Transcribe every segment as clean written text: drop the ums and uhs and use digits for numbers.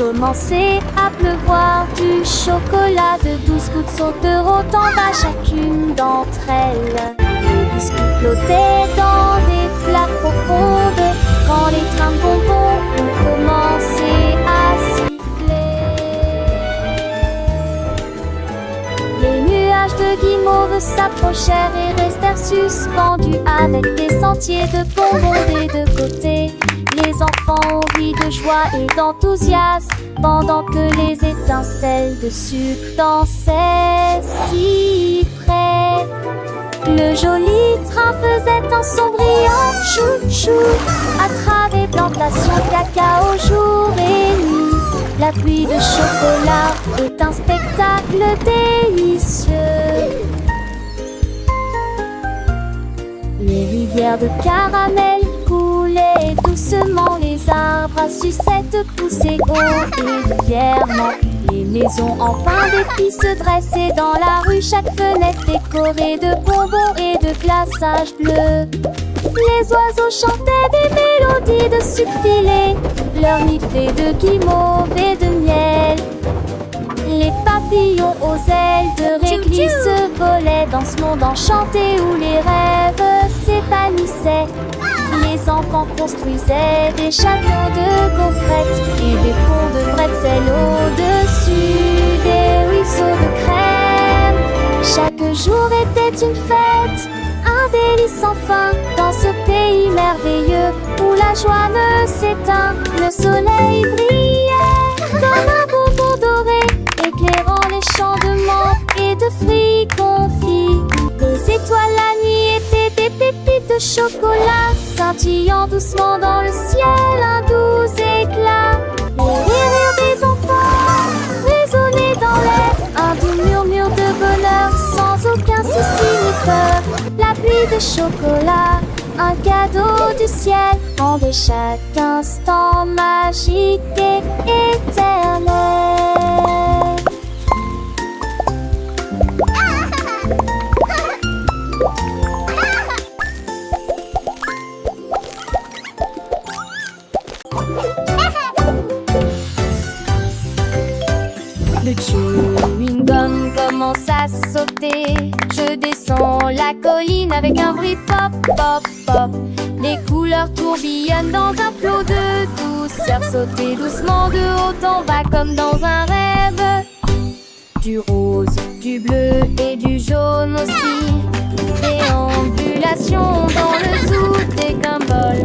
commencer à pleuvoir. Du chocolat de 12 gouttes sauteront en bas chacune d'entre elles. Les biscuits flottaient dans des flaques profondes quand les trains de bonbons ont commencé à siffler. Les nuages de guimauve s'approchèrent et restèrent suspendus avec des sentiers de bonbons des deux côtés. Les enfants rient de joie et d'enthousiasme pendant que les étincelles de sucre dansaient si près. Le joli train faisait un son brillant, chou-chou, à travers plantations cacao jour et nuit. La pluie de chocolat est un spectacle délicieux. Les rivières de caramel coulaient doucement, les arbres à sucettes poussaient haut et fièrement. Les maisons en pain d'épices se dressaient dans la rue, chaque fenêtre décorée de bonbons et de glaçage bleu. Les oiseaux chantaient des mélodies de sucre filé, leur nid fait de guimauve et de miel. Les papillons aux ailes de réglisse volaient dans ce monde enchanté où les rêves s'épanouissaient. Les enfants construisaient des châteaux de gaufrettes et des ponts de bretzel au-dessus des ruisseaux de crème. Chaque jour était une fête, un délice sans fin dans ce pays merveilleux où la joie ne s'éteint. Le soleil brillait comme un bonbon doré, éclairant les champs de menthe et de fruits confits. Les étoiles la nuit étaient des pépites de chocolat, scintillant doucement dans le ciel un doux éclat. Les rires des enfants résonnaient dans l'air, un doux murmure de bonheur sans aucun souci ni peur. La pluie de chocolat, un cadeau du ciel, rendait chaque instant magique et éternel. Le chewing-gum commence à sauter. Je descends la colline avec un bruit pop, pop, pop. Les couleurs tourbillonnent dans un flot de douceur. Sauter doucement de haut en bas comme dans un rêve. Du rose, du bleu et du jaune aussi. Déambulation dans le zoo des Gumball.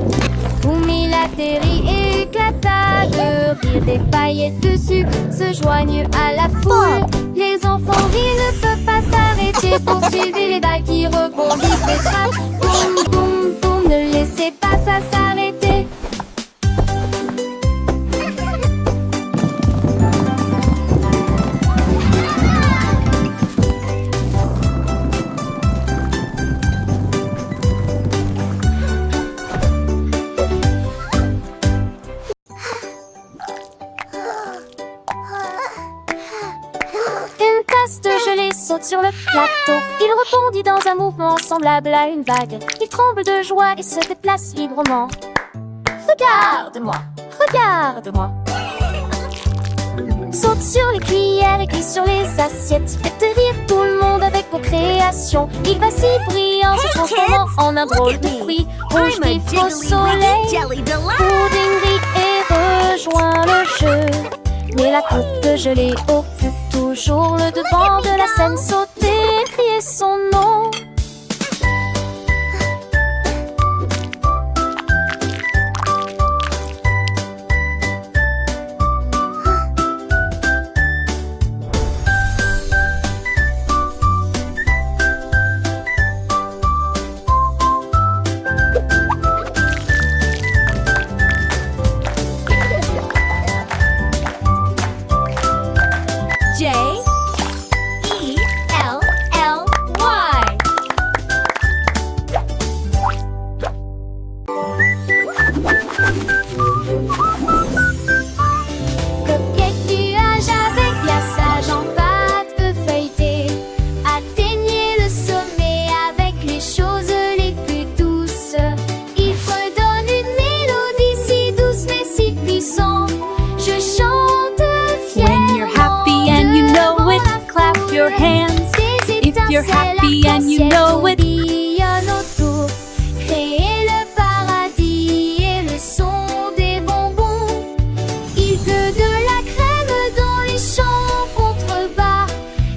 Fumi l'atterrit et éclata de rire. Des paillettes de sucre se joignent à la foule. Les enfants rient, ne peuvent pas s'arrêter. Poursuivez les balles qui rebondissent et frappent. Boum, boum, boum, ne laissez pas ça s'arrêter. Saute sur le plateau, il rebondit dans un mouvement semblable à une vague. Il tremble de joie et se déplace librement. Regarde-moi, regarde-moi. Saute sur les cuillères et glisse sur les assiettes. Faites rire tout le monde avec vos créations. Il va si brillant, se transformant en un drôle de fruit. Rouge vif au soleil, pudding brille et rejoint le jeu. Mais la coupe de gelée occupe toujours le devant de la scène. Sauter et crier son nom. you're happy and you know it. Tourbillonne autour, créer le paradis et le son des bonbons. Il pleut de la crème dans les champs contrebas,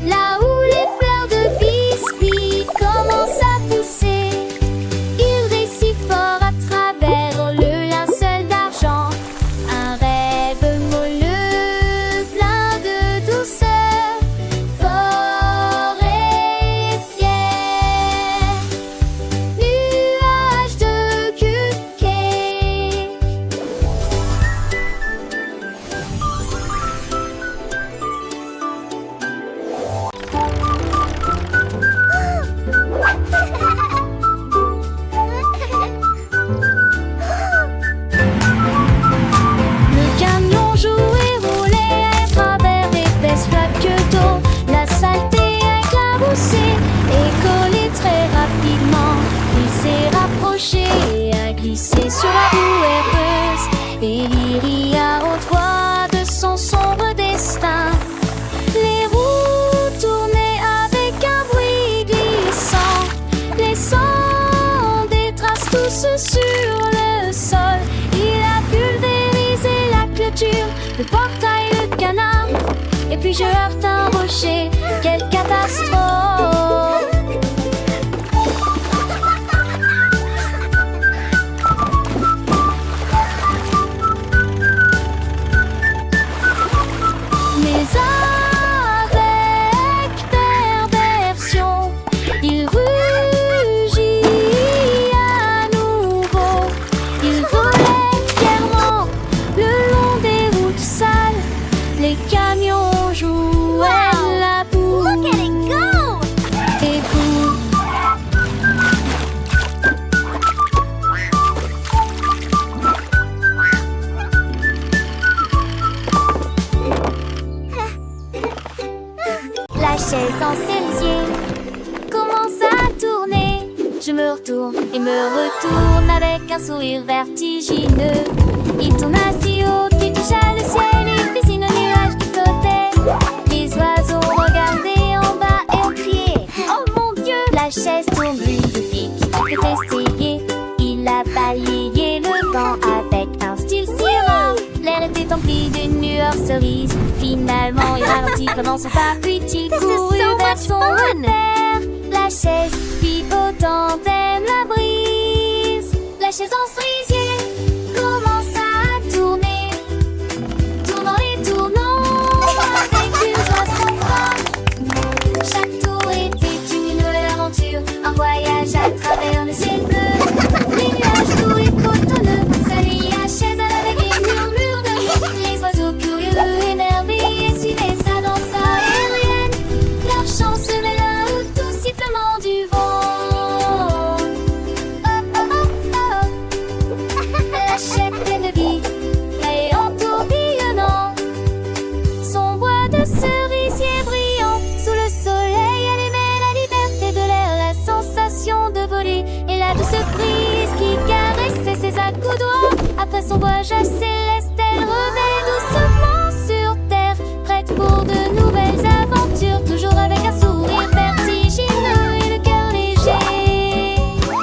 là où les fleurs de biscuit commencent à pousser. Il récit fort à travers le linceul d'argent, un rêve moelleux, plein de douceur, fort et fier. Nuage de Cupcake. Le camion jouait, roulait à travers d'épaisses flaques d'eau. La saleté éclaboussée et collée très rapidement. Il s'est rapproché et a glissé sur la roue heureuse. Et Lyrie a haute voix de son sombre destin. Les roues tournaient avec un bruit glissant, laissant des traces douces sur le sol. Il a pulvérisé la clôture, le portail, le canard. Et puis je heurte un rocher, quelle catastrophe! Mais avec perversion, il rugit à nouveau. Il volait fièrement le long des routes sales. Les camions jouaient la boue. Look at it go! Et vous? La chaise en cerisier commence à tourner. Je me retourne et me retourne avec un sourire vertigineux. Il tourne si haut qu'il toucha le ciel. Il dessine un nuage qui flottait. Les oiseaux regardaient en bas et ont crié: oh mon Dieu! La chaise tourne lui depuis qu'il peut essayer. Il a balayé le vent avec un style si rare. L'air était empli d'une lueur cerise. Finalement, il ralentit pendant son pas, puis il courut vers son repère. La chaise fit autant d'aime la brise. La chaise en cerisier commence à tourner, tournant et tournant avec une joie sans fin. Chaque tour était une nouvelle aventure, un voyage à travers le ciel bleu. Les nuages doux et cotonneux, saluaient la chaise à la vague et murmure de rire. Les oiseaux curieux, énervés, suivaient sa danse aérienne. Leur chant se mêla au doux sifflement du vent. Oh oh oh oh. La chaise pleine de vie et en tourbillonnant. Son bois de cerisier brillant sous le soleil allumait la liberté de l'air, la sensation de voler et la douce brise qui caressait ses accoudoirs. Après son voyage céleste, elle revenait doucement sur terre, prête pour de nouvelles aventures, toujours avec un sourire vertigineux et le cœur léger.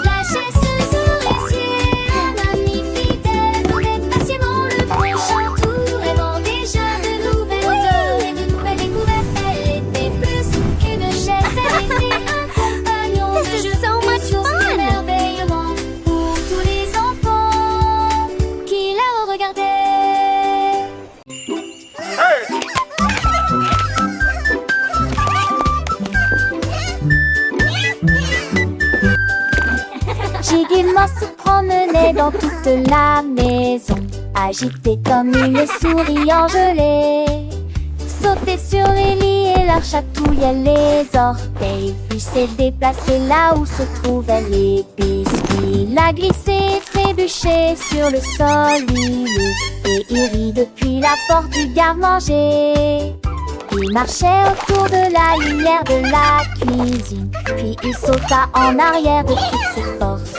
La chaise cerisier, un ami fidèle, attendait patiemment le prochain tour, rêvant déjà de nouvelles odeurs et de nouvelles découvertes. Elle était plus qu'une chaise, elle était un compagnon de jeu, une source d'émerveillement pour tous les enfants qui la regardaient. Giguiement se promenait dans toute la maison, agité comme une souris engelée. Sautait sur les lits et leur chatouillait les orteils, puis s'est déplacé là où se trouvaient les biscuits. La glissé, trébuché sur le sol huileux, et il rit depuis la porte du garde-manger. Il marchait autour de la lumière de la cuisine, puis il sauta en arrière de toutes ses forces.